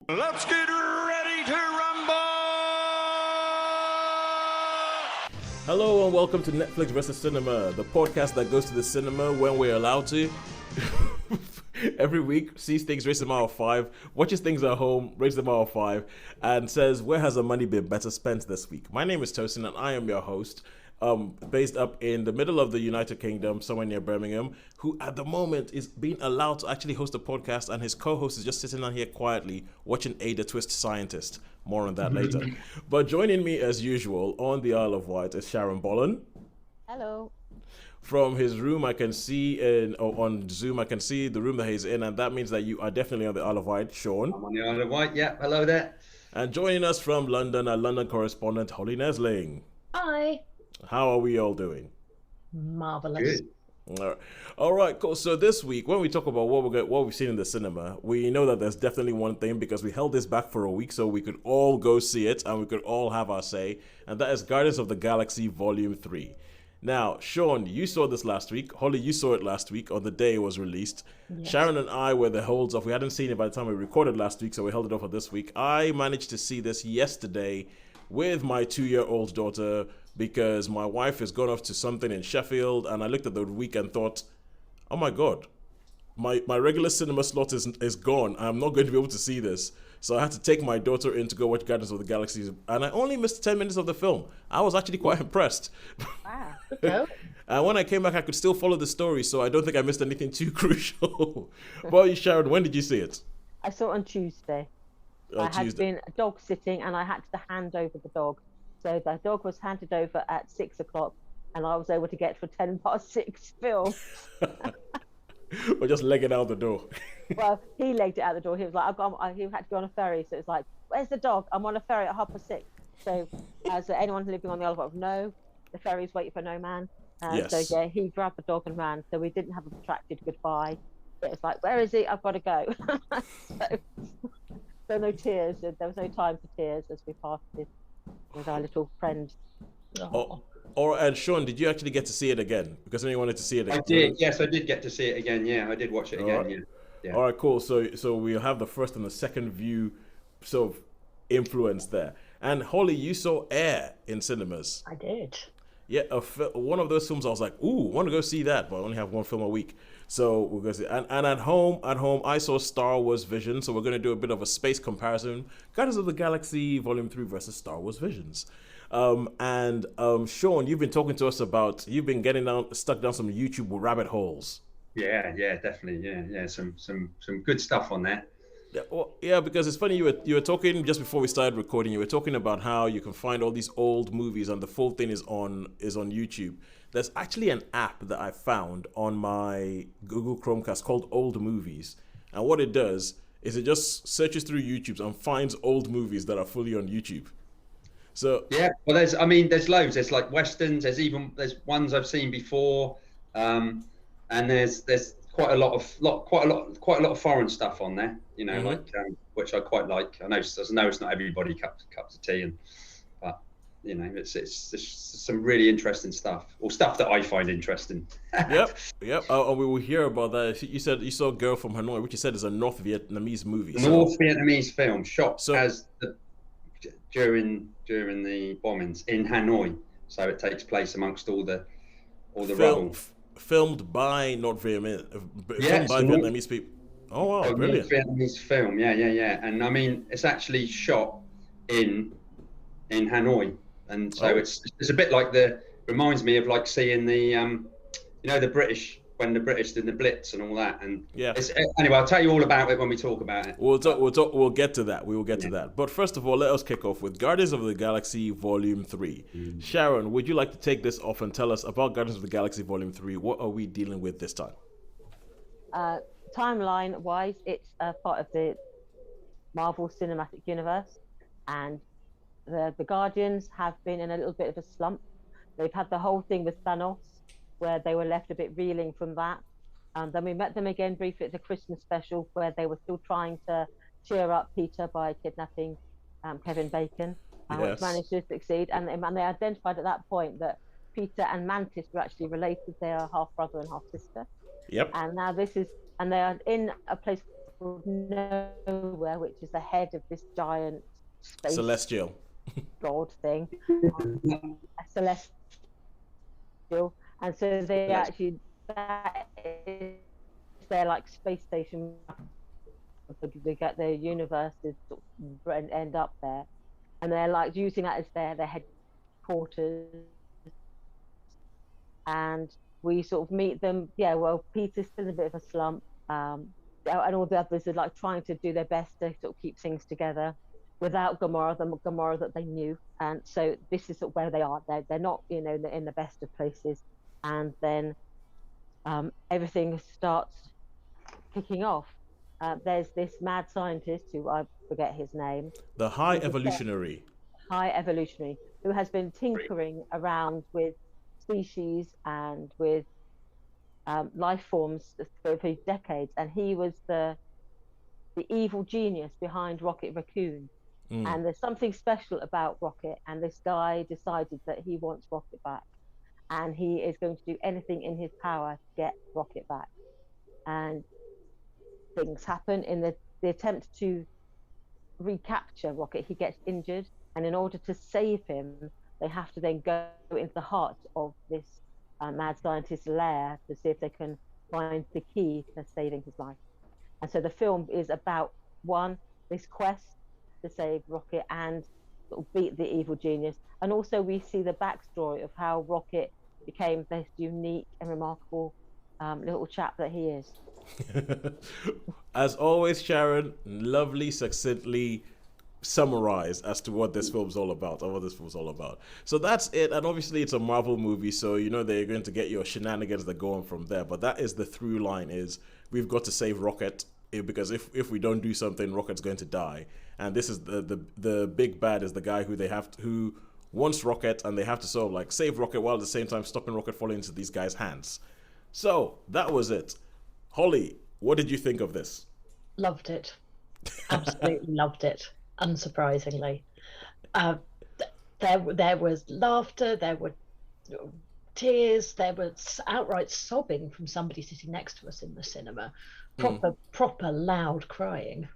Let's get ready to rumble! Hello and welcome to Netflix vs. Cinema, the podcast that goes to the cinema when we're allowed to. Every week, sees things, rates them out of 5, watches things at home, rates them out of 5, and says, where has the money been better spent this week? My name is Tosin and I am your host, based up in the middle of the United Kingdom, somewhere near Birmingham, who at the moment is being allowed to actually host a podcast, and his co-host is just sitting down here quietly watching Ada Twist Scientist. More on that later. But joining me as usual on the Isle of Wight is Shaun Bollen. Hello. From his room, I can see, on Zoom, I can see the room that he's in, and that means that you are definitely on the Isle of Wight, Shaun. I'm on the Isle of Wight, yeah. Hello there. And joining us from London, our London correspondent, Holly Nesling. Hi. How are we all doing? Marvelous. Good. All right, cool. So this week, when we talk about what we've seen in the cinema, we know that there's definitely one thing, because we held this back for a week so we could all go see it and we could all have our say, and that is Guardians of the Galaxy Volume 3. Now, Shaun, you saw this last week. Holly, you saw it last week on the day it was released. Yes. Sharon and I were the holds off. We hadn't seen it by the time we recorded last week, so we held it off for this week. I managed to see this yesterday with my 2-year-old daughter because my wife has gone off to something in Sheffield, and I looked at the week and thought, oh my God, my regular cinema slot is gone. I'm not going to be able to see this. So I had to take my daughter in to go watch Guardians of the Galaxy, and I only missed 10 minutes of the film. I was actually quite impressed. Wow. And when I came back, I could still follow the story, so I don't think I missed anything too crucial. Well, Sharon, when did you see it? I saw it on Tuesday. I had been dog sitting, and I had to hand over the dog. So the dog was handed over at 6 o'clock, and I was able to get for 6:10 film. Or just leg it out the door. Well, he legged it out the door. He was like, he had to go on a ferry. So it's like, where's the dog? I'm on a ferry at 6:30. So as anyone living on the Isle of Wight would know, the ferry's waiting for no man. Yes. So yeah, he grabbed the dog and ran. So we didn't have a protracted goodbye. It was like, where is he? I've got to go. So no tears. There was no time for tears as we parted with our little friend. And Shaun, did you actually get to see it again? Because then you wanted to see it again. I did. Yes, I did get to see it again. Yeah, I did watch it again. Right. Yeah. All right, cool. So we'll have the first and the second view sort of influence there. And Holly, you saw Air in cinemas. I did. Yeah, one of those films I was like, ooh, I want to go see that, but I only have one film a week. So we'll go see. And at home, I saw Star Wars Vision. So we're going to do a bit of a space comparison. Guardians of the Galaxy Volume 3 versus Star Wars Visions. Shaun, you've been talking to us about, you've been stuck down some YouTube rabbit holes. Yeah, definitely. Yeah. Some good stuff on there. Yeah, because it's funny, you were talking just before we started recording, you were talking about how you can find all these old movies and the full thing is on YouTube. There's actually an app that I found on my Google Chromecast called Old Movies. And what it does is it just searches through YouTube and finds old movies that are fully on YouTube. So yeah, well, there's loads. There's like westerns. There's ones I've seen before, and there's quite a lot of foreign stuff on there. You know, like which I quite like. I know it's not everybody cups of tea, but you know, it's some really interesting stuff, or stuff that I find interesting. Yep. We will hear about that. You said you saw Girl from Hanoi, which you said is a North Vietnamese movie. Vietnamese film shot during the bombings in Hanoi, so it takes place amongst all the rubble. Filmed by Vietnamese people. Oh wow, brilliant! Vietnamese film, yeah. And I mean, it's actually shot in Hanoi, and so it's a bit like reminds me of like seeing the the British. When the British did the Blitz and all that, and anyway, I'll tell you all about it when we talk about it. We'll get to that. We will get to that. But first of all, let us kick off with Guardians of the Galaxy Volume 3. Sharon, would you like to take this off and tell us about Guardians of the Galaxy Volume 3? What are we dealing with this time? Timeline-wise, it's part of the Marvel Cinematic Universe, and the Guardians have been in a little bit of a slump. They've had the whole thing with Thanos, where they were left a bit reeling from that. Then we met them again briefly at the Christmas special, where they were still trying to cheer up Peter by kidnapping Kevin Bacon, which managed to succeed. And they identified at that point that Peter and Mantis were actually related. They are half brother and half sister. Yep. And now they are in a place called Nowhere, which is the head of this giant space Celestial. god thing, a celestial, and so they actually, that is their like space station. They get their universes sort of end up there, and they're like using that as their headquarters. And we sort of meet them. Yeah, well, Peter's still in a bit of a slump, and all the others are like trying to do their best to sort of keep things together without Gamora, the Gamora that they knew. And so this is sort of where they are. They're not, you know, in the best of places. And then everything starts kicking off. There's this mad scientist who I forget his name. The High Evolutionary. High Evolutionary, who has been tinkering around with species and with life forms for decades, and he was the evil genius behind Rocket Raccoon. And there's something special about Rocket, and this guy decided that he wants Rocket back, and he is going to do anything in his power to get Rocket back. And things happen in the attempt to recapture Rocket. He gets injured, and in order to save him, they have to then go into the heart of this mad scientist's lair to see if they can find the key to saving his life. And so the film is about this quest to save Rocket and sort of beat the evil genius. And also we see the backstory of how Rocket became this unique and remarkable little chap that he is. As always, Sharon, lovely, succinctly summarized as to what this film's all about, or what this film's all about. So that's it. And obviously it's a Marvel movie, so you know they're going to get your shenanigans that go on from there. But that is the through line, is we've got to save Rocket, because if we don't do something, Rocket's going to die. And this is the big bad is the guy who wants Rocket, and they have to sort of like save Rocket while at the same time stopping Rocket falling into these guys' hands. So that was it. Holly, what did you think of this? Loved it. Absolutely loved it. Unsurprisingly, there was laughter, there were tears, there was outright sobbing from somebody sitting next to us in the cinema. Proper loud crying.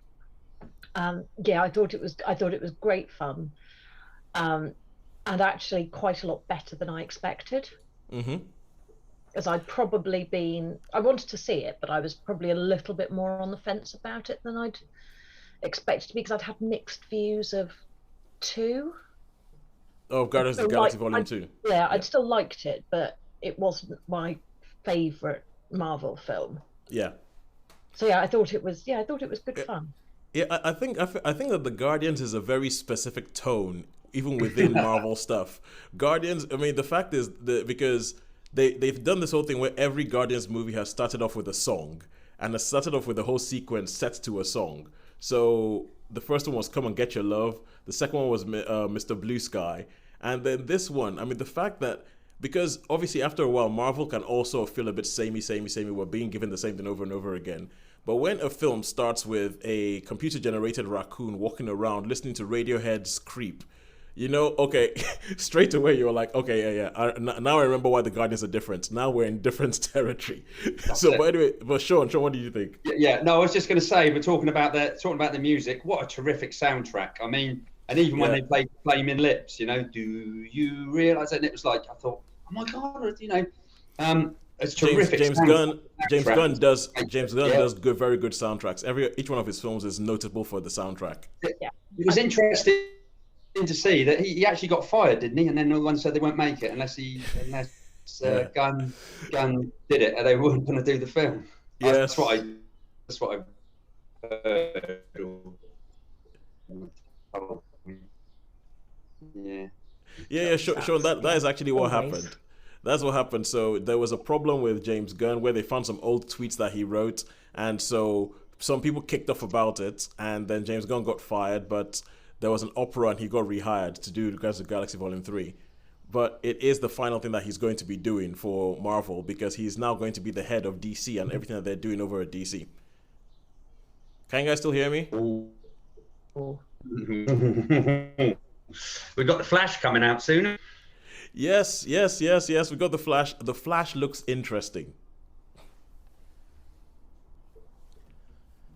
Yeah, I thought it was great fun, and actually quite a lot better than I expected. As I wanted to see it, but I was probably a little bit more on the fence about it than I'd expected to be, because I'd had mixed views of 2. Oh, Guardians of the Galaxy Volume 2. Yeah, I'd still liked it, but it wasn't my favourite Marvel film. Yeah. So yeah, I thought it was good fun. Yeah, I think that the Guardians is a very specific tone, even within Marvel stuff. Guardians, I mean, the fact is that because they've done this whole thing where every Guardians movie has started off with a song, and it started off with the whole sequence set to a song. So the first one was Come and Get Your Love. The second one was Mr. Blue Sky. And then this one, I mean, the fact that, because obviously after a while, Marvel can also feel a bit samey. We're being given the same thing over and over again. But when a film starts with a computer-generated raccoon walking around listening to Radiohead's Creep, you know, okay, straight away you're like, okay, yeah. Now I remember why the Guardians are different. Now we're in different territory. So, but anyway, but Shaun, what do you think? Yeah, no, I was just going to say, we're talking about the music. What a terrific soundtrack! I mean, and even when they played Flaming Lips, you know, do you realise? And it was like, I thought, oh my god, you know, it's terrific. James Gunn does very good soundtracks. Each one of his films is notable for the soundtrack. Yeah, it was interesting to see that he actually got fired, didn't he? And then everyone said they won't make it unless Gunn did it, and they weren't going to do the film. Yes. That's what I heard. Yeah. Sure. That is actually what happened. That's what happened. So there was a problem with James Gunn where they found some old tweets that he wrote, and so some people kicked off about it, and then James Gunn got fired, but there was an opera and he got rehired to do Guardians of the Galaxy Volume 3. But it is the final thing that he's going to be doing for Marvel, because he's now going to be the head of DC and everything that they're doing over at DC. Can you guys still hear me? We've got the Flash coming out soon. Yes. We got the Flash. The Flash looks interesting.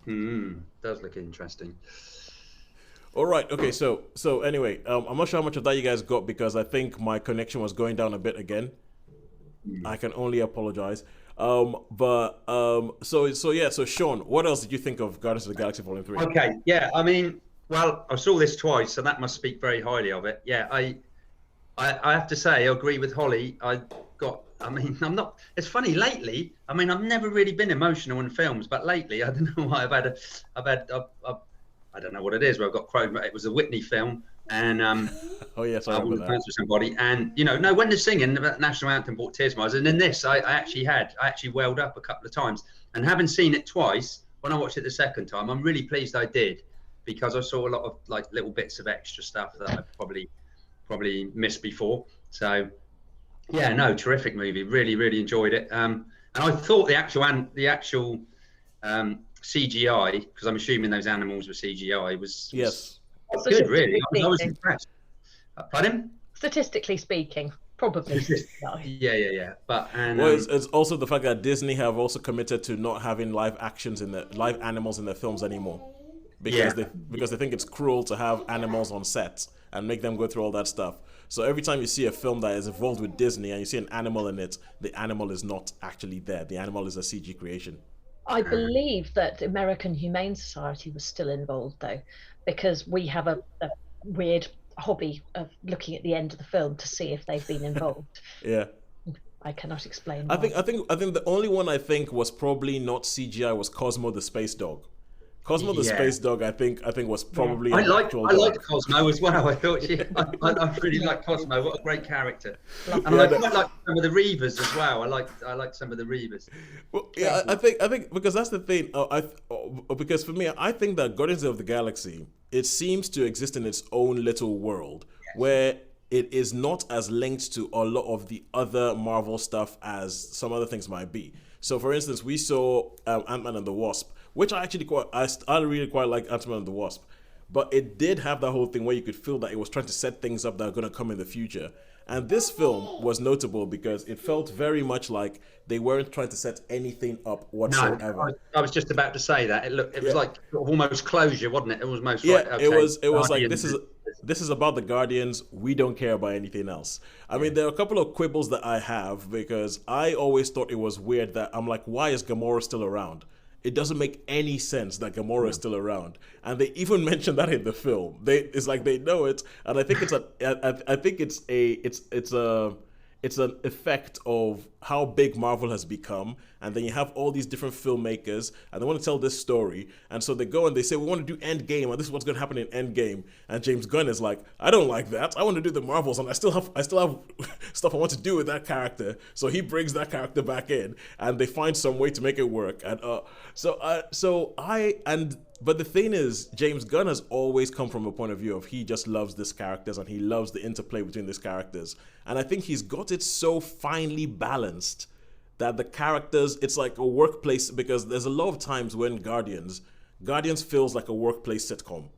Does look interesting. All right. Okay. So anyway, I'm not sure how much of that you guys got because I think my connection was going down a bit again. I can only apologize. So Shaun, what else did you think of Guardians of the Galaxy Volume 3? Okay, yeah, I mean, well, I saw this twice, so that must speak very highly of it. Yeah, I have to say, I agree with Holly. I mean, I'm not. It's funny lately. I mean, I've never really been emotional in films, but lately, I don't know why I don't know what it is. But I've got quoted. It was a Whitney film, and Oh yes, I I remember was that. with somebody, and no, when they're singing the national anthem brought tears to my eyes, and in this, I actually welled up a couple of times, and having seen it twice, when I watched it the second time, I'm really pleased I did, because I saw a lot of like little bits of extra stuff that I probably missed before. So yeah, no, terrific movie. Really enjoyed it. And I thought the actual CGI, because I'm assuming those animals were CGI, was Yes. good. Really, I was impressed. Pardon? Statistically speaking, probably. Yeah. But It's also the fact that Disney have also committed to not having live animals in their films anymore, because they think it's cruel to have animals on set and make them go through all that stuff. So every time you see a film that is involved with Disney and you see an animal in it, the animal is not actually there. The animal is a CG creation. I believe that the American Humane Society was still involved, though, because we have a weird hobby of looking at the end of the film to see if they've been involved. Yeah. I cannot explain I why. think the only one I think was probably not CGI was Cosmo the space dog. Cosmo the space dog, I think was probably I an liked actual dog. Cosmo as well. I thought I really liked Cosmo. What a great character. And I quite like some of the Reavers as well. I like some of the Reavers. Well, yeah, I think because that's the thing. Because for me, I think that Guardians of the Galaxy, it seems to exist in its own little world where it is not as linked to a lot of the other Marvel stuff as some other things might be. So, for instance, we saw Ant-Man and the Wasp, which I really quite like Ant-Man and the Wasp. But it did have that whole thing where you could feel that it was trying to set things up that are going to come in the future. And this film was notable because it felt very much like they weren't trying to set anything up whatsoever. No, I was just about to say that. It was like sort of almost closure, wasn't it? It was almost Yeah, like, okay, it was like Guardians this is about the Guardians. We don't care about anything else. I mean, there are a couple of quibbles that I have because I always thought it was weird that I'm like, why is Gamora still around? It doesn't make any sense that Gamora is still around, and they even mention that in the film. It's like they know it, and I think it's an effect of how big Marvel has become, and then you have all these different filmmakers, and they want to tell this story, and so they go and they say, we want to do Endgame, and this is what's going to happen in Endgame, and James Gunn is like, I don't like that, I want to do the Marvels, and I still have stuff I want to do with that character, so he brings that character back in, and they find some way to make it work, and but the thing is, James Gunn has always come from a point of view of he just loves these characters and he loves the interplay between these characters. And I think he's got it so finely balanced that the characters, it's like a workplace, because there's a lot of times when Guardians feels like a workplace sitcom.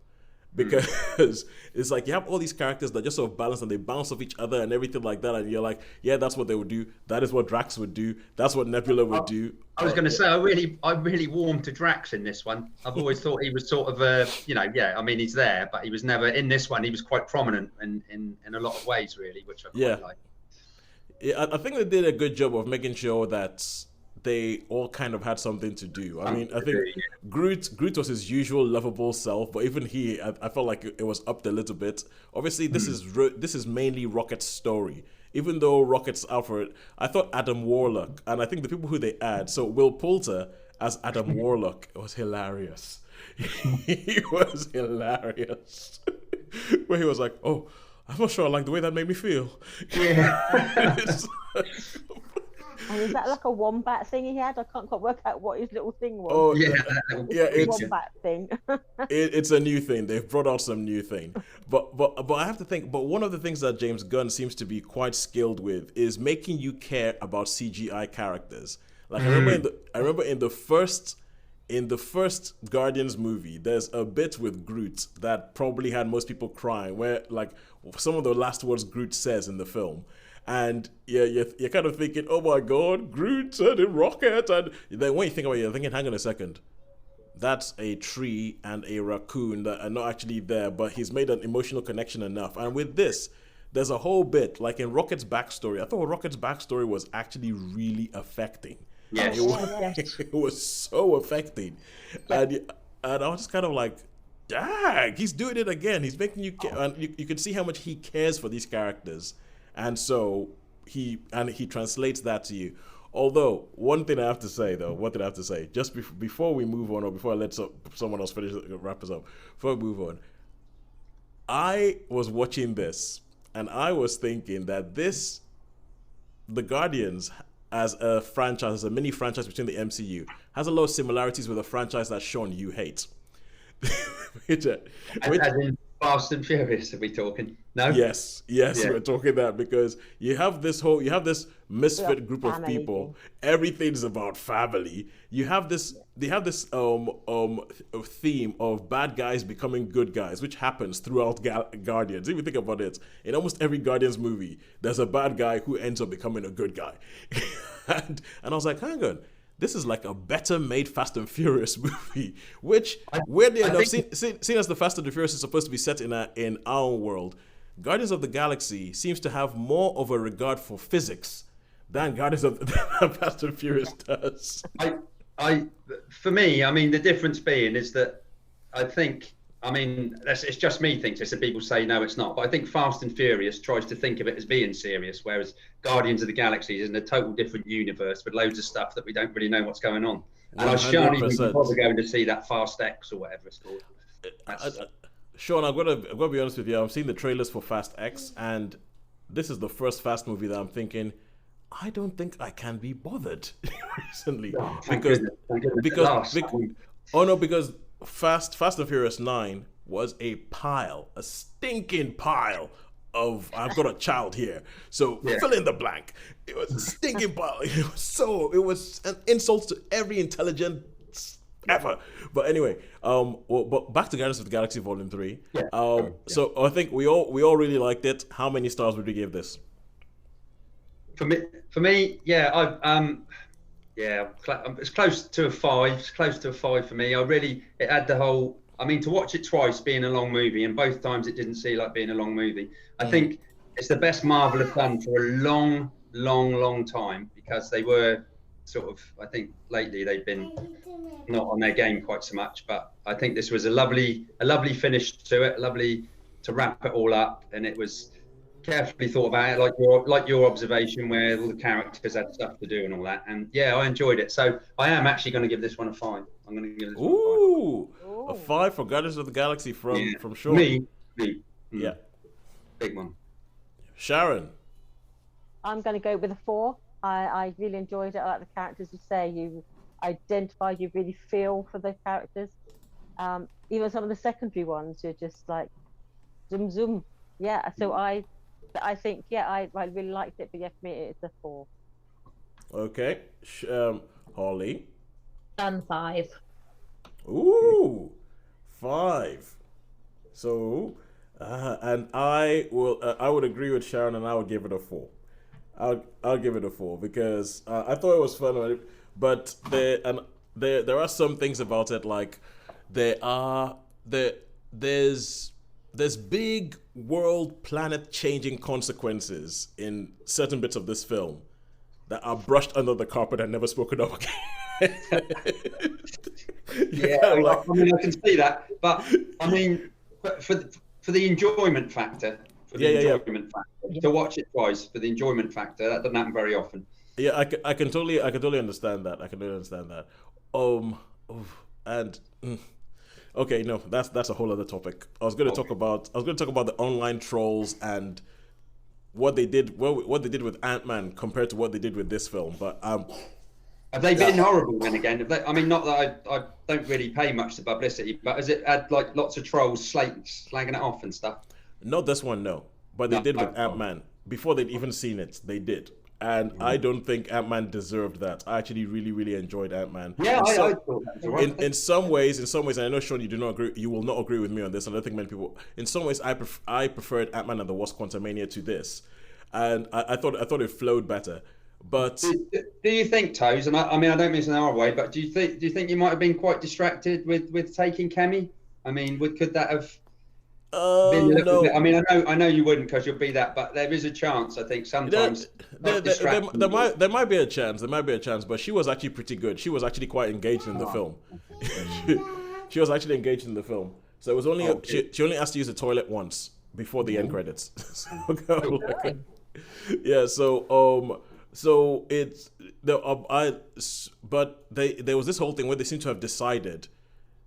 Because it's like you have all these characters that just sort of balance and they bounce off each other and everything like that, and you're like, yeah, that's what they would do. That is what Drax would do. That's what Nebula would do. I was going to say, I really warmed to Drax in this one. I've always thought he was sort of I mean, he's there, but he was never in this one. He was quite prominent in a lot of ways, really, which I quite like. Yeah, I think they did a good job of making sure that they all kind of had something to do. I mean, I think Groot was his usual lovable self, but even I felt like it was upped a little bit. Obviously, this is mainly Rocket's story. Even though Rocket's out for it, I thought Adam Warlock, and I think the people who they add, so Will Poulter as Adam Warlock, it was hilarious. He was hilarious. Where he was like, oh, I'm not sure I like the way that made me feel. Yeah. And is that like a wombat thing he had? I can't quite work out what his little thing was. Oh, yeah. It's wombat thing. It's a new thing. They've brought out some new thing. But I have to think. But one of the things that James Gunn seems to be quite skilled with is making you care about CGI characters. Like I remember in the first Guardians movie, there's a bit with Groot that probably had most people crying, where like some of the last words Groot says in the film. And you're kind of thinking, oh my God, Groot and Rocket. And then when you think about it, you're thinking, hang on a second. that's a tree and a raccoon that are not actually there, but he's made an emotional connection enough. And with this, there's a whole bit, like in Rocket's backstory. I thought Rocket's backstory was actually really affecting. Yes. It was so affecting. And I was just kind of like, dang, he's doing it again. He's making you care. And you can see how much he cares for these characters. And so he translates that to you. Although, one thing I have to say, just before we move on, or before I let someone else wrap us up, before we move on, I was watching this, and I was thinking that The Guardians, as a franchise, as a mini franchise between the MCU, has a lot of similarities with a franchise that, Shaun, you hate. As in Fast and Furious, are we talking? No? Yes, we're talking that, because you have this misfit group of people. Everything's about family. They have this theme of bad guys becoming good guys, which happens throughout Guardians. If you think about it, in almost every Guardians movie, there's a bad guy who ends up becoming a good guy. and I was like, hang on. This is like a better made Fast and Furious movie, which, weirdly enough, seeing as the Fast and the Furious is supposed to be set in our world, Guardians of the Galaxy seems to have more of a regard for physics than Guardians of Fast and Furious does. For me, I mean, the difference being is that I think, I mean, it's just me thinks this, and people say no, it's not. But I think Fast and Furious tries to think of it as being serious, whereas Guardians of the Galaxy is in a total different universe with loads of stuff that we don't really know what's going on. And I shan't even bother going to see that Fast X or whatever it's called. Shaun, I'm gonna be honest with you. I'm seeing the trailers for Fast X, and this is the first Fast movie that I'm thinking, I don't think I can be bothered recently, because Fast and Furious 9 was a stinking pile of, I've got a child here, so fill in the blank. It was a stinking pile. It was an insult to every intelligence ever. But anyway, but back to Guardians of the Galaxy Volume 3. So I think we all really liked it. How many stars would you give this? For me, it's close to a 5. It's close to a 5 for me. It had the whole. I mean, to watch it twice being a long movie, and both times it didn't seem like being a long movie. I think it's the best Marvel have done for a long, long, long time, because they were sort of. I think lately they've been not on their game quite so much, but I think this was a lovely finish to it, lovely to wrap it all up, and it was carefully thought about it, like your observation, where all the characters had stuff to do and all that. And I enjoyed it. So I am actually going to give this one a 5. I'm going to give this one a 5 for Guardians of the Galaxy from Shaun. Me. Yeah, big one. Sharon. I'm going to go with a 4. I really enjoyed it. I like the characters. You say you identify, you really feel for the characters. Even some of the secondary ones, you're just like zoom zoom. Yeah. So I think I really liked it, but for me it's a 4. Okay, Holly. 5. Ooh, 5. So, and I would agree with Sharon, and I would give it a 4. I'll give it a 4 because I thought it was fun, but there are some things about it, like there's big world planet changing consequences in certain bits of this film that are brushed under the carpet and never spoken of again. I can see that, but I mean, for the enjoyment factor, to watch it twice for the enjoyment factor, that doesn't happen very often. Yeah, I can totally understand that. Okay, no, that's a whole other topic. I was going to talk about the online trolls and what they did with Ant-Man compared to what they did with this film. But have they been horrible then again? I mean, not that I don't really pay much to publicity, but has it had like lots of trolls slagging it off and stuff? Not this one, no. But they did with Ant-Man. Before they'd even seen it, they did. And I don't think Ant-Man deserved that. I actually really, really enjoyed Ant-Man. Yeah, I thought that was right. In some ways, and I know, Shaun, you do not agree. You will not agree with me on this. I don't think many people. In some ways, I preferred Ant-Man and the Wasp: Quantumania to this, and I thought it flowed better. But Do you think, Toes? And I mean, I don't mean this in our way, but do you think you might have been quite distracted with taking Kemi? I mean, could that have been a little bit? no. I mean, I know you wouldn't because you'll be that, but there is a chance. I think sometimes There might be a chance. There might be a chance, but she was actually pretty good. She was actually quite engaged in the film. she was actually engaged in the film. So it was only she only asked to use the toilet once before the end credits. Yeah. So it's but there was this whole thing where they seem to have decided.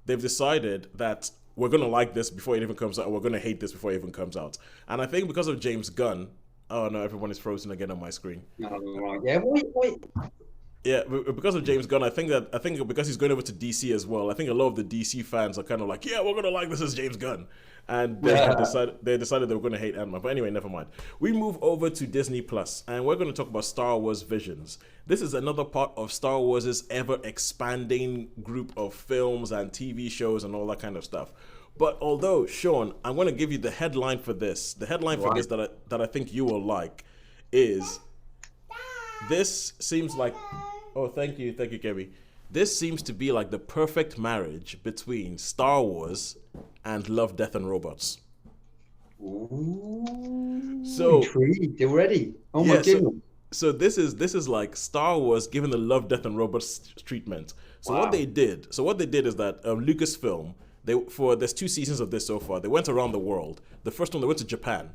They've decided that we're gonna like this before it even comes out, or we're gonna hate this before it even comes out. And I think because of James Gunn, oh no, everyone is frozen again on my screen. Yeah, wait. Yeah, because of James Gunn, I think because he's going over to DC as well, I think a lot of the DC fans are kind of like, yeah, we're gonna like this as James Gunn, and they decided they were gonna hate Ant-Man. But anyway, never mind. We move over to Disney Plus, and we're gonna talk about Star Wars Visions. This is another part of Star Wars' ever expanding group of films and TV shows and all that kind of stuff. But although, Shaun, I'm going to give you the headline for this. The headline for this that I think you will like is, this seems like, oh, thank you, Kemi. This seems to be like the perfect marriage between Star Wars and Love, Death, and Robots. Ooh, so intrigued already. Oh my goodness. So this is like Star Wars given the Love, Death, and Robots treatment. So what they did is that Lucasfilm, there's 2 seasons of this so far. They went around the world. The first one, they went to Japan,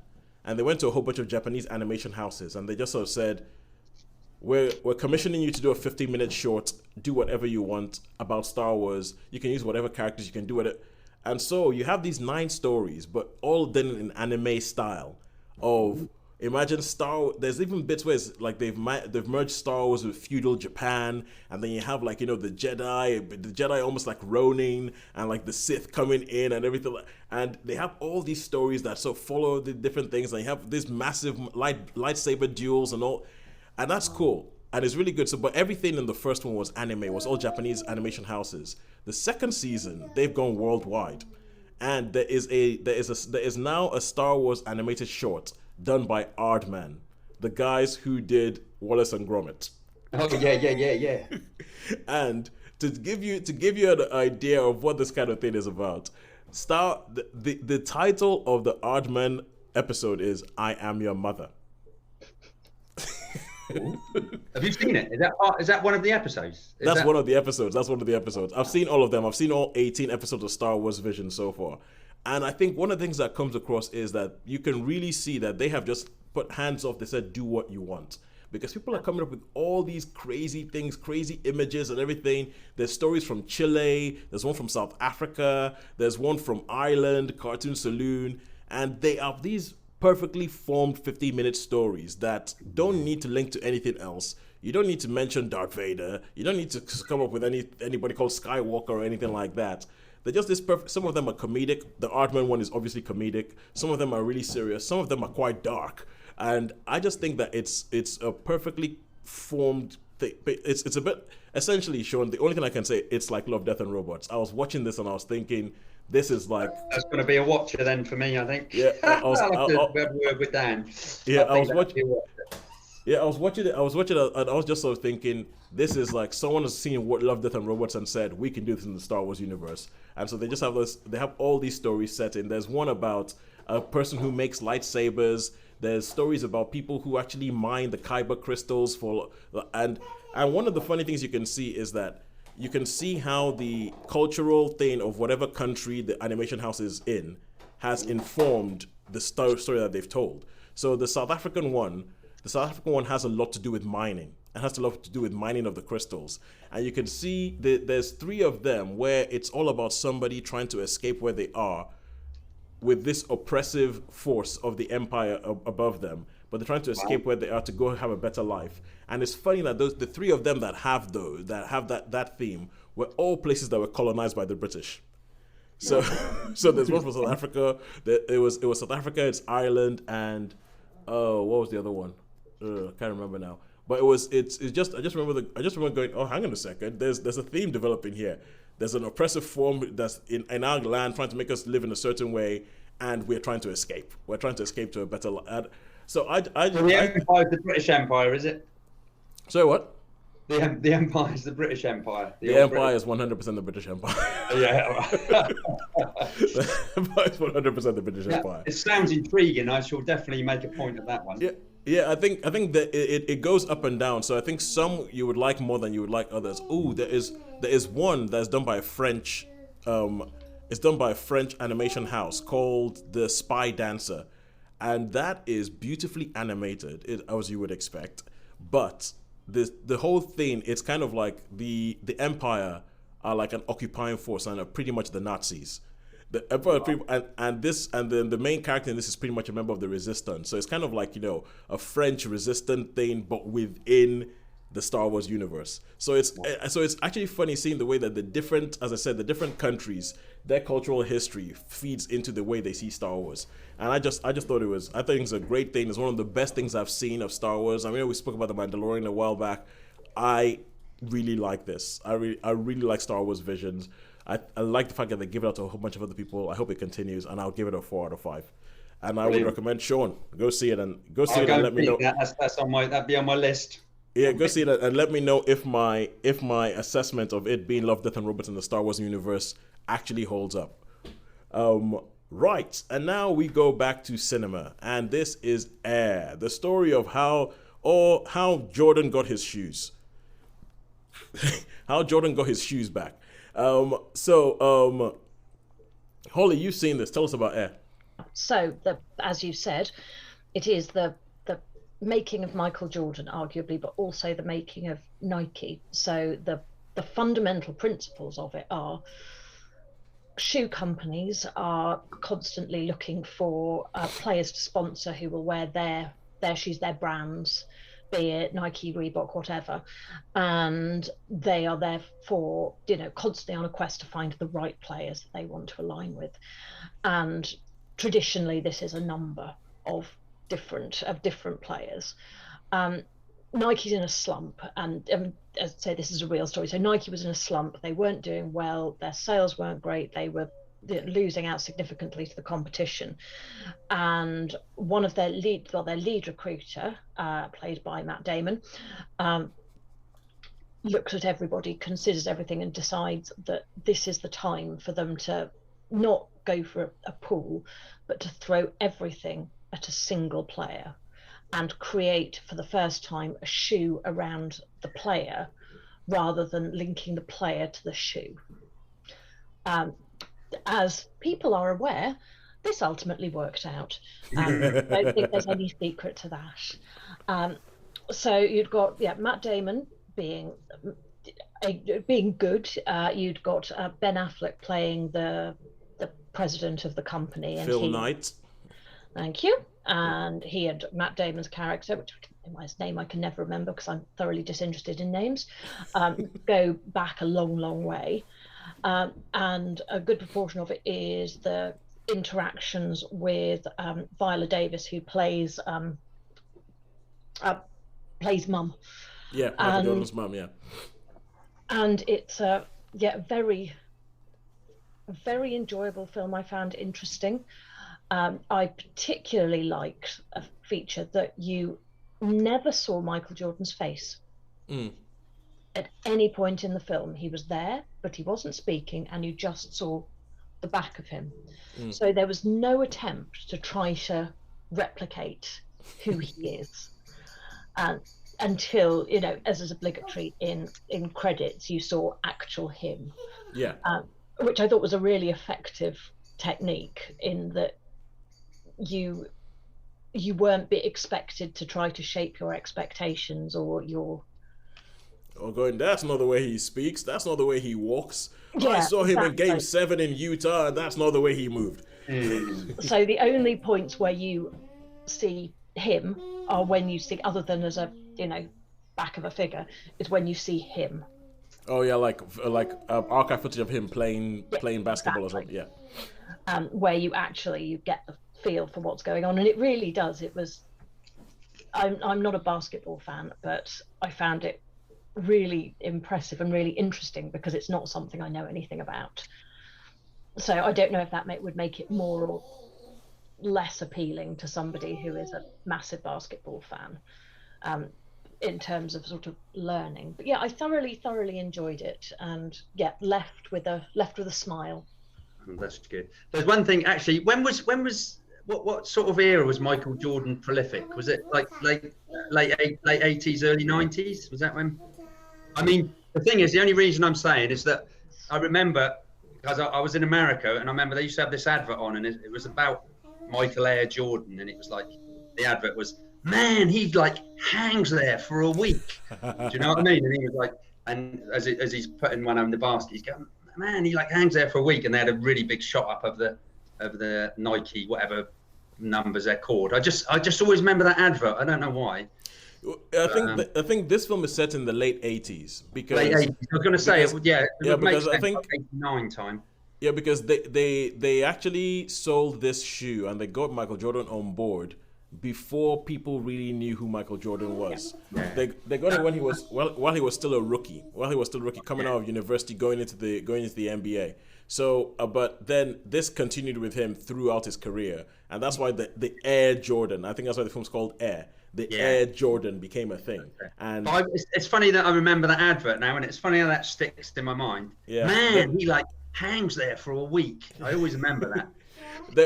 and they went to a whole bunch of Japanese animation houses, and they just sort of said, we're commissioning you to do a 15-minute short, do whatever you want about Star Wars. You can use whatever characters, you can do it. And so you have these 9 stories, but all done in anime style of, imagine there's even bits where it's like they've merged Star Wars with feudal Japan, and then you have like, the Jedi almost like Ronin, and like the Sith coming in and everything, and they have all these stories that sort of follow the different things, and you have this massive lightsaber duels and all, and that's cool, and it's really good. So, but everything in the first one was anime, was all Japanese animation houses. The second season, they've gone worldwide, and there is now a Star Wars animated short done by Aardman, the guys who did Wallace and Gromit. Oh yeah. And to give you an idea of what this kind of thing is about, the title of the Aardman episode is "I Am Your Mother." Have you seen it? Is that one of the episodes? That's one of the episodes. I've seen all of them. I've seen all 18 episodes of Star Wars Vision so far. And I think one of the things that comes across is that you can really see that they have just put hands off. They said, do what you want. Because people are coming up with all these crazy things, crazy images and everything. There's stories from Chile. There's one from South Africa. There's one from Ireland, Cartoon Saloon. And they are these perfectly formed 15-minute stories that don't need to link to anything else. You don't need to mention Darth Vader. You don't need to come up with anybody called Skywalker or anything like that. They're just this perfect. Some of them are comedic. The Aardman one is obviously comedic. Some of them are really serious. Some of them are quite dark. And I just think that it's a perfectly formed thing. It's a bit, essentially, Shaun, the only thing I can say, it's like Love, Death, and Robots. I was watching this and I was thinking, this is like... That's going to be a watcher then for me, I think. Yeah, I'll have to have a word with Dan. Yeah, I was watching it, and I was just sort of thinking, this is like someone has seen what Love, Death, and Robots and said, we can do this in the Star Wars universe. And so they just have they have all these stories set in. There's one about a person who makes lightsabers. There's stories about people who actually mine the Kyber crystals and one of the funny things you can see is that you can see how the cultural thing of whatever country the animation house is in has informed the story that they've told. So the South African one has a lot to do with mining. It has a lot to do with mining of the crystals. And you can see there's 3 of them where it's all about somebody trying to escape where they are with this oppressive force of the empire above them. But they're trying to escape where they are to go have a better life. And it's funny that the 3 of them that have that theme were all places that were colonized by the British. So there's one from South Africa. It was South Africa, it's Ireland, and what was the other one? I can't remember now. But it's just I just remember going, oh, hang on a second, there's a theme developing here. There's an oppressive form that's in our land trying to make us live in a certain way, and we're trying to escape. We're trying to escape to a better life. So the empire is the British Empire, is it? So what? The Empire is the British Empire. The old Empire is 100% the British Empire. Yeah. The Empire is 100% the British Yeah, Empire. it sounds intriguing. I shall definitely make a point of that one. Yeah, yeah. I think that it goes up and down. So I think some you would like more than you would like others. Ooh, there is one that's done by a French, it's done by a French animation house called The Spy Dancer, and that is beautifully animated, as you would expect. But the whole thing, it's kind of like the Empire are like an occupying force and are pretty much the Nazis. The Emperor and then the main character in this is pretty much a member of the resistance. So it's kind of like, a French resistant thing, but within the Star Wars universe. So it's actually funny seeing the way that the different, as I said, the different countries, their cultural history feeds into the way they see Star Wars. And I think it's a great thing. It's one of the best things I've seen of Star Wars. I mean, we spoke about the Mandalorian a while back. I really like this. I really like Star Wars Visions. I like the fact that they give it out to a whole bunch of other people. I hope it continues, and I'll give it a 4 out of 5. And I would recommend Shaun, go see it and let me know. That's on my that'd be on my list. Yeah, go see it and let me know if my assessment of it being Love, Death, and Robots in the Star Wars universe actually holds up. Right, and now we go back to cinema, and this is Air, the story of how Jordan got his shoes. How Jordan got his shoes back. Holly, you've seen this. Tell us about Air. So, as you said, it is the making of Michael Jordan, arguably, but also the making of Nike. So the fundamental principles of it are shoe companies are constantly looking for players to sponsor who will wear their shoes, their brands, be it Nike, Reebok, whatever, and they are therefore, constantly on a quest to find the right players that they want to align with. And traditionally, this is a number of different players. Nike's in a slump, and as I say, this is a real story. So Nike was in a slump. They weren't doing well. Their sales weren't great. They were losing out significantly to the competition, and one of their lead recruiter, played by Matt Damon, looks at everybody, considers everything, and decides that this is the time for them to not go for a pool, but to throw everything at a single player and create for the first time a shoe around the player rather than linking the player to the shoe. As people are aware, this ultimately worked out. I don't think there's any secret to that. So you'd got Matt Damon being good. You'd got Ben Affleck playing the president of the company, and Phil Knight. Thank you. And he and Matt Damon's character, which his name I can never remember because I'm thoroughly disinterested in names, go back a long, long way. And a good proportion of it is the interactions with Viola Davis, who plays Mum. Yeah, Michael Jordan's mum. Yeah. And it's a very, very enjoyable film. I found interesting. I particularly liked a feature that you never saw Michael Jordan's face. At any point in the film. He was there, but he wasn't speaking, and you just saw the back of him. So there was no attempt to try to replicate who he is. Until, as is obligatory in credits, you saw actual him. Yeah. Which I thought was a really effective technique, in that you weren't expected to try to shape your expectations or going, that's not the way he speaks, that's not the way he walks. Yeah, I saw him exactly. in Game 7 in Utah, and that's not the way he moved. So the only points where you see him are when you see, other than as a back of a figure, is when you see him. Oh yeah, like archive footage of him playing basketball, exactly. Or something. Yeah. Where you get the feel for what's going on, and it really does. It was. I'm not a basketball fan, but I found it really impressive and really interesting because it's not something I know anything about. So I don't know if that would make it more or less appealing to somebody who is a massive basketball fan. in terms of sort of learning. But yeah, I thoroughly enjoyed it, and yeah, left with a smile. Oh, that's good. There's one thing actually. What sort of era was Michael Jordan prolific? Was it like late 80s, early 90s? Was that when? I mean, the thing is, the only reason I'm saying is that I remember, because I was in America, and I remember they used to have this advert on, and it was about Michael Air Jordan, and it was like, the advert was, man, he like hangs there for a week. Do you know what I mean? And he was like, and as he's putting one on the basket, he's going, man, he like hangs there for a week, and they had a really big shot up of the Nike, whatever numbers they're called. I just always remember that advert. I don't know why. I think this film is set in the late 80s because late 80s. I was going to say, because I think 89 time. Yeah, because they actually sold this shoe and they got Michael Jordan on board before people really knew who Michael Jordan was. Yeah. They got it when he was while he was still a rookie, coming out of university, going into the NBA. So, but then this continued with him throughout his career, and that's why the Air Jordan. I think that's why the film's called Air. The Air Jordan became a thing. And it's funny that I remember that advert now, and it's funny how that sticks in my mind. Yeah. Man, he like hangs there for a week. I always remember that.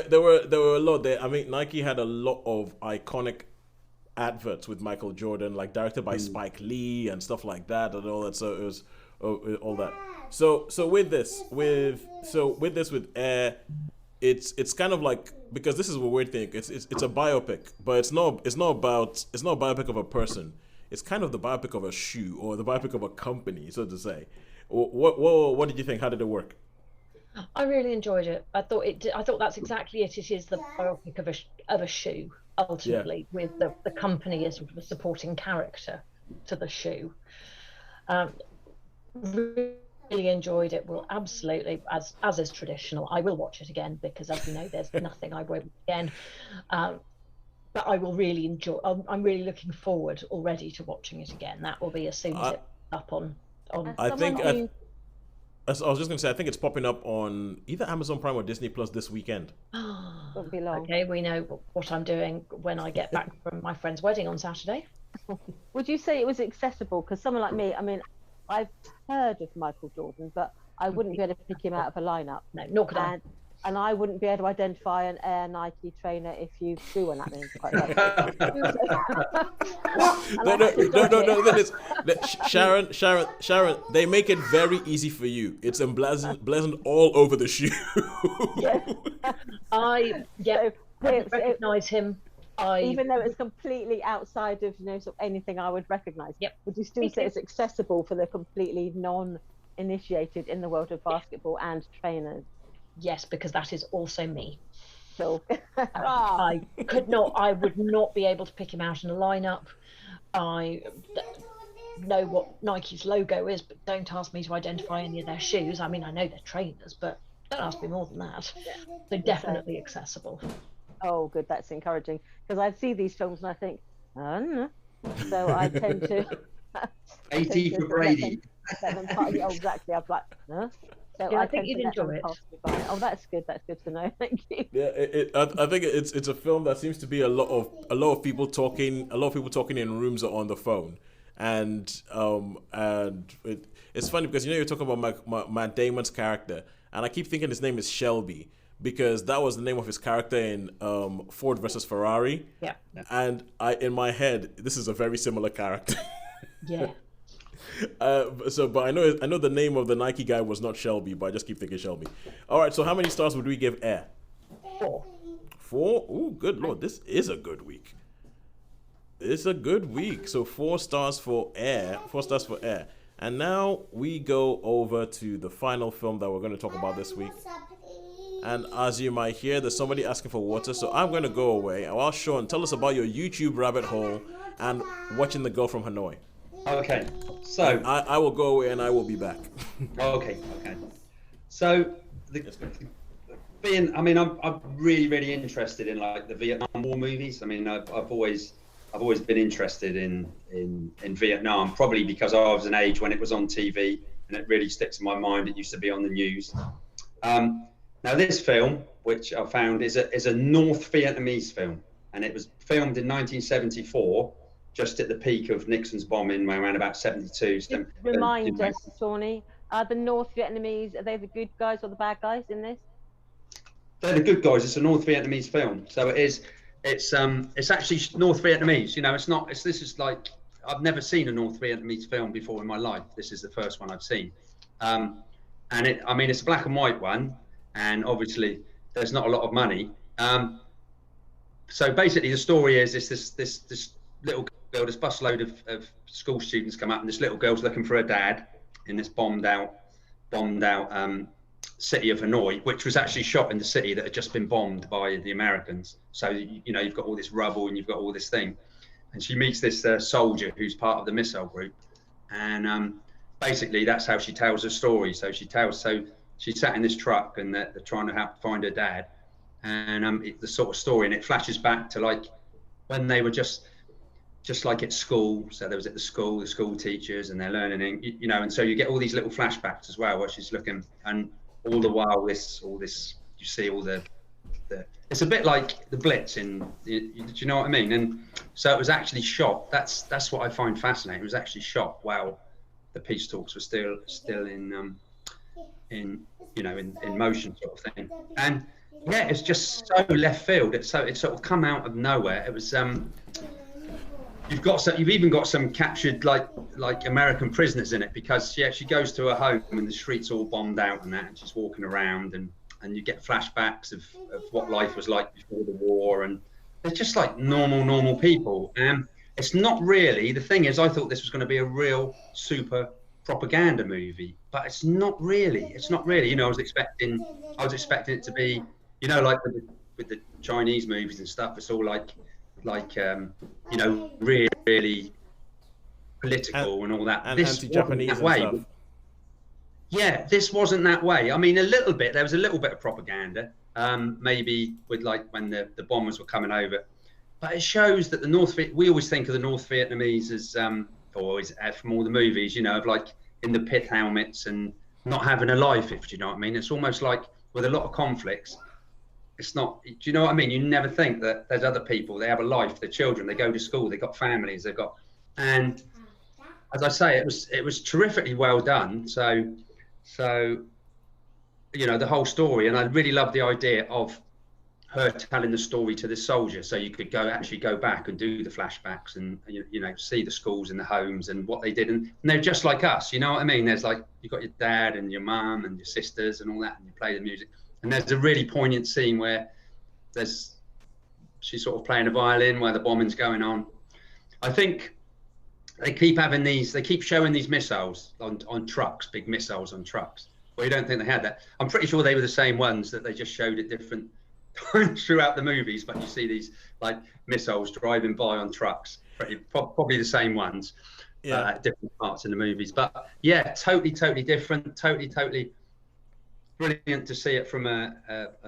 There were a lot there. I mean, Nike had a lot of iconic adverts with Michael Jordan, like directed by Spike Lee and stuff like that, and all that. So it was all that. So with this with Air, it's kind of like, because this is a weird thing. It's a biopic, but it's not a biopic of a person. It's kind of the biopic of a shoe or the biopic of a company, so to say. What did you think? How did it work? I really enjoyed it. I thought that's exactly it. It is the biopic of a shoe, ultimately, with the company as sort of a supporting character to the shoe. Really enjoyed it. Will absolutely, as is traditional, I will watch it again, because as we know, there's nothing I won't again. But I will really enjoy. I'm really looking forward already to watching it again. That will be as soon as it's up on. I was just gonna say, I think it's popping up on either Amazon Prime or Disney Plus this weekend. Won't be long. Okay, we know what I'm doing when I get back from my friend's wedding on Saturday. Would you say it was accessible? Because someone like me, I mean, I've heard of Michael Jordan, but I wouldn't be able to pick him out of a lineup. No, nor could I. And I wouldn't be able to identify an Air Nike trainer if you threw one at me. Quite No. Sharon, they make it very easy for you. It's emblazoned all over the shoe. I recognise him. Even though it's completely outside of sort of anything I would recognise. Yep. Would you still say it's accessible for the completely non-initiated in the world of basketball and trainers? Yes, because that is also me. Cool. I would not be able to pick him out in a lineup. I know what Nike's logo is, but don't ask me to identify any of their shoes. I mean, I know they're trainers, but don't ask me more than that. They're definitely accessible. Oh, good. That's encouraging, because I see these films and I think, I don't know. So I tend to. 80 for Brady. Exactly. I'm like, huh? So yeah, I think you'd enjoy it. Oh, that's good. That's good to know. Thank you. Yeah, I think it's a film that seems to be a lot of people talking. A lot of people talking in rooms or on the phone, and it's funny because you're talking about Matt Damon's character, and I keep thinking his name is Shelby, because that was the name of his character in Ford versus Ferrari. Yeah. And in my head, this is a very similar character. Yeah. But I know the name of the Nike guy was not Shelby, but I just keep thinking Shelby. All right, so how many stars would we give Air? 4. 4? Ooh, good Lord, this is a good week. It's a good week. So 4 stars for Air. 4 stars for Air. And now we go over to the final film that we're going to talk about this week. And as you might hear, there's somebody asking for water, so I'm going to go away. While Shaun, tell us about your YouTube rabbit hole and watching The Girl from Hanoi. Okay, so I will go away and I will be back. Okay. So I'm really interested in like the Vietnam War movies. I mean, I've always been interested in Vietnam, probably because I was an age when it was on TV and it really sticks in my mind. It used to be on the news. Now this film, which I found, is a North Vietnamese film, and it was filmed in 1974, just at the peak of Nixon's bombing, around about 72. Just remind us, Shawnee, are the North Vietnamese, are they the good guys or the bad guys in this? They're the good guys. It's a North Vietnamese film, so it is. It's actually North Vietnamese. You know, it's not. This is like, I've never seen a North Vietnamese film before in my life. This is the first one I've seen, and I mean, it's a black and white one, and obviously there's not a lot of money. So basically, the story is this little girl, this busload of school students come up, and this little girl's looking for her dad in this bombed out city of Hanoi, which was actually shot in the city that had just been bombed by the Americans. So, you know, you've got all this rubble and you've got all this thing. And she meets this soldier who's part of the missile group. And basically that's how she tells her story. So she sat in this truck and they're trying to find her dad. And the sort of story, and it flashes back to like when they were just like at school. So there was at the school teachers, and they're learning, you know, and so you get all these little flashbacks as well where she's looking, and all the while all this you see all the it's a bit like the Blitz do you know what I mean? And so it was actually shot, that's what I find fascinating. It was actually shot while the peace talks were still in motion, sort of thing. And yeah, it's just so left field. It sort of come out of nowhere. It was you've even got some captured like American prisoners in it, because she actually goes to her home and the streets all bombed out and that, and she's walking around, and you get flashbacks of what life was like before the war, and they're just like normal people. And it's not really, the thing is, I thought this was going to be a real super propaganda movie, but it's not really. You know, I was expecting it to be, you know, like with the Chinese movies and stuff, it's all like you know, really political and all that. And this anti-Japanese that way. and stuff. Yeah, this wasn't that way. I mean, there was a little bit of propaganda, maybe with like when the bombers were coming over, but it shows that we always think of the North Vietnamese as always from all the movies, you know, of like in the pith helmets and not having a life, if you know what I mean. It's almost like with a lot of conflicts, it's not, do you know what I mean? You never think that there's other people, they have a life, they're children, they go to school, they've got families, and as I say, it was terrifically well done. So, you know, the whole story, and I really love the idea of her telling the story to the soldier, so you could actually go back and do the flashbacks and, you know, see the schools and the homes and what they did. And they're just like us, you know what I mean? There's like, you've got your dad and your mum and your sisters and all that, and you play the music. And there's a really poignant scene where she's sort of playing a violin while the bombing's going on. I think they keep showing these missiles on trucks, big missiles on trucks. Well, you don't think they had that. I'm pretty sure they were the same ones that they just showed at different times throughout the movies, but you see these like missiles driving by on trucks, probably the same ones, at different parts in the movies. But yeah, totally different, totally brilliant to see it from a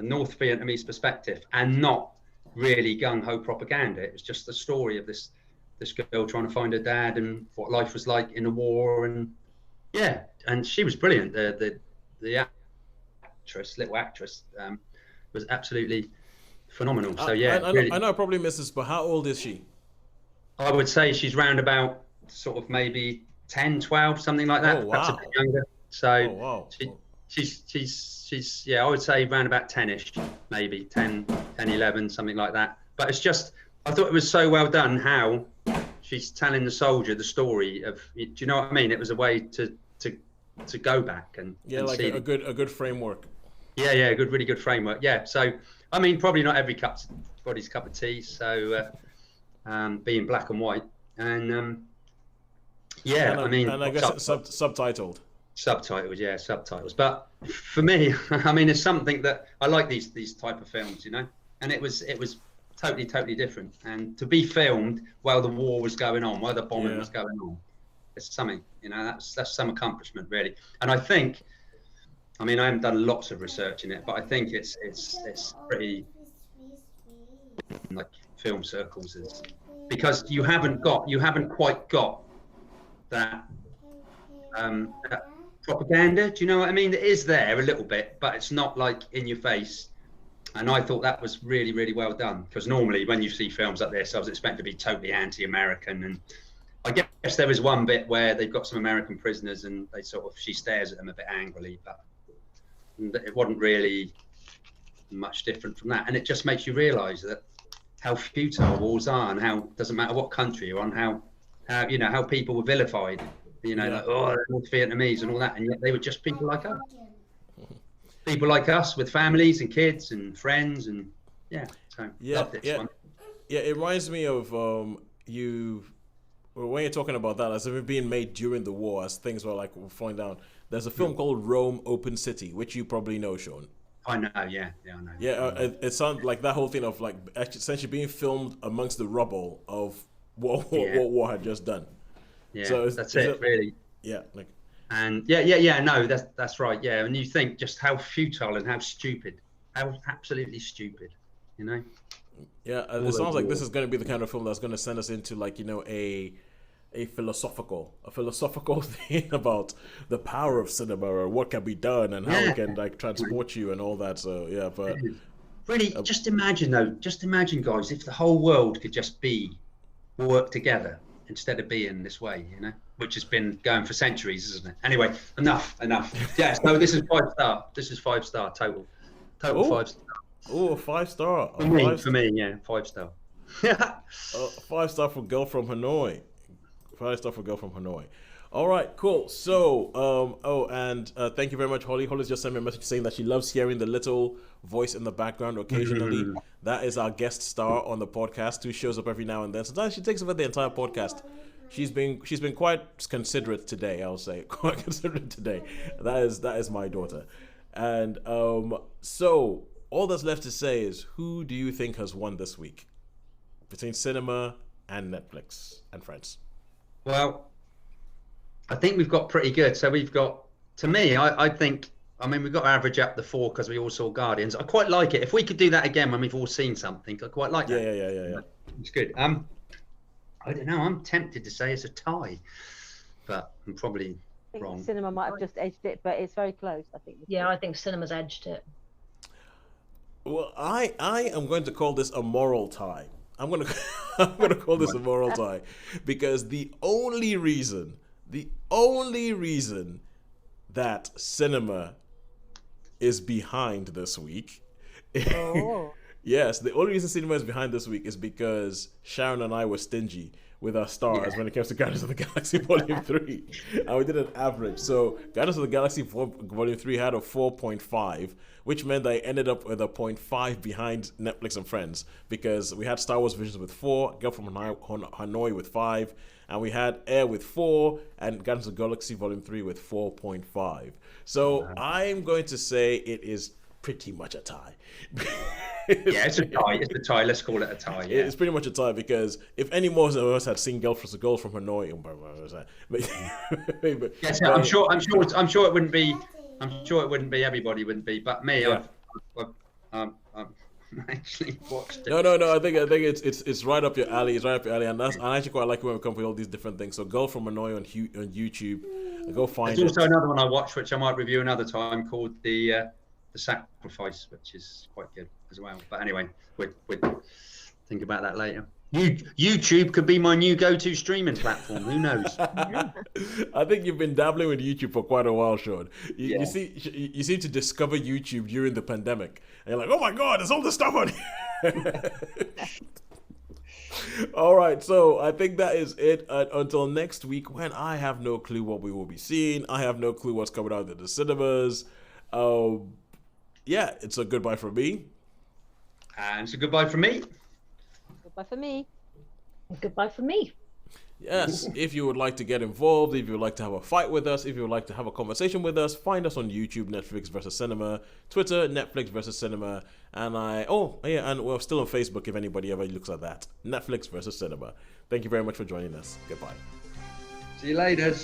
North Vietnamese perspective, and not really gung-ho propaganda. It was just the story of this girl trying to find her dad and what life was like in the war. And yeah, and she was brilliant. The little actress was absolutely phenomenal. So yeah, I know I probably missed this, but how old is she? I would say she's round about sort of maybe 10, 12, something like that. Oh, wow. Perhaps a bit younger. So Oh, wow. she's yeah, I would say around about 10ish, maybe 10, 11, something like that. But it's just, I thought it was so well done how she's telling the soldier the story of, do you know what I mean? It was a way to go back and like see a good framework. Yeah, really good framework. Yeah, so I mean, probably not everybody's cup of tea. So being black and white, and yeah, and I guess it's subtitled. Subtitles. But for me, I mean, it's something that I like these type of films, you know. And it was totally different. And to be filmed while the war was going on, while the bombing was going on, it's something, you know. That's some accomplishment, really. And I think, I mean, I haven't done lots of research in it, but I think it's pretty like film circles is, because you haven't quite got that propaganda. Do you know what I mean? It is there a little bit, but it's not like in your face. And I thought that was really, really well done, because normally when you see films like this, I was expecting to be totally anti-American. And I guess there was one bit where they've got some American prisoners and she stares at them a bit angrily, but it wasn't really much different from that. And it just makes you realise that how futile wars are, and how doesn't matter what country you're on, how people were vilified, like, oh, they're North Vietnamese and all that, and yet they were just people like us. People like us with families and kids and friends, and loved this one. Yeah, it reminds me of when you're talking about that, as if it being made during the war, as things were like falling down. There's a film called Rome Open City, which you probably know, Shaun. I know, yeah, I know. Yeah, it sounds like that whole thing of like essentially being filmed amongst the rubble of what war had just done. Yeah, so that's it, really. Yeah, like. And no, that's right. Yeah, and you think just how futile and how absolutely stupid, Yeah, it sounds like this is going to be the kind of film that's going to send us into like a philosophical thing about the power of cinema or what can be done and how it can like transport you and all that. So yeah, but really, just imagine guys, if the whole world could just work together instead of being this way, which has been going for centuries, isn't it? Anyway, enough. Yeah, so this is 5-star. This is 5-star total 5-star. Oh, 5-star. For me, yeah, 5-star. 5-star for Girl from Hanoi. 5-star for Girl from Hanoi. All right, cool. So, thank you very much, Holly. Holly's just sent me a message saying that she loves hearing the little voice in the background occasionally. That is our guest star on the podcast, who shows up every now and then. Sometimes she takes over the entire podcast. She's been quite considerate today, I'll say. Quite considerate today. That is my daughter. And so all that's left to say is, who do you think has won this week between cinema and Netflix and Friends? Well, I think we've got pretty good. So we've got, to me, I think, we've got to average up the 4 because we all saw Guardians. I quite like it. If we could do that again when we've all seen something, I quite like that. Yeah. It's good. I don't know. I'm tempted to say it's a tie, but I'm probably wrong. Cinema might have just edged it, but it's very close, I think. Yeah, I think cinema's edged it. Well, I am going to call this a moral tie. I'm going to call this a moral tie because the only reason that cinema is behind this week. Oh. Yes, the only reason cinema is behind this week is because Shaun and I were stingy with our stars when it comes to Guardians of the Galaxy Volume 3. And we did an average. So Guardians of the Galaxy Volume 3 had a 4.5, which meant that I ended up with a 0.5 behind Netflix and Friends, because we had Star Wars Visions with 4, Girl from Hanoi with 5, and we had Air with 4, and Guardians of the Galaxy Volume 3 with 4.5. So I'm going to say it is pretty much a tie. Yeah, it's a tie. It's a tie. Let's call it a tie. Yeah. It's pretty much a tie, because if any more of us had seen Girl from Hanoi, yes, I'm sure it wouldn't be. I'm sure it wouldn't be. Everybody wouldn't be. But me, I've actually watched it. No. I think it's right up your alley. It's right up your alley, and I actually quite like when we come with all these different things. So Girl from Hanoi on YouTube. Go find it. There's also another one I watched, which I might review another time, called the Sacrifice, which is quite good as well. But anyway, we'll think about that later. YouTube could be my new go-to streaming platform. Who knows? I think you've been dabbling with YouTube for quite a while, Shaun. You seem to discover YouTube during the pandemic, and you're like, oh my God, there's all this stuff on here. All right, so I think that is it until next week, when I have no clue what we will be seeing. I have no clue what's coming out of the cinemas. Yeah, it's a goodbye from me. And it's a goodbye from me. Goodbye for me. Goodbye from me. Yes, if you would like to get involved, if you would like to have a fight with us, if you would like to have a conversation with us, find us on YouTube, Netflix versus Cinema, Twitter, Netflix versus Cinema, and and we're still on Facebook if anybody ever looks at that. Netflix versus Cinema. Thank you very much for joining us. Goodbye. See you later.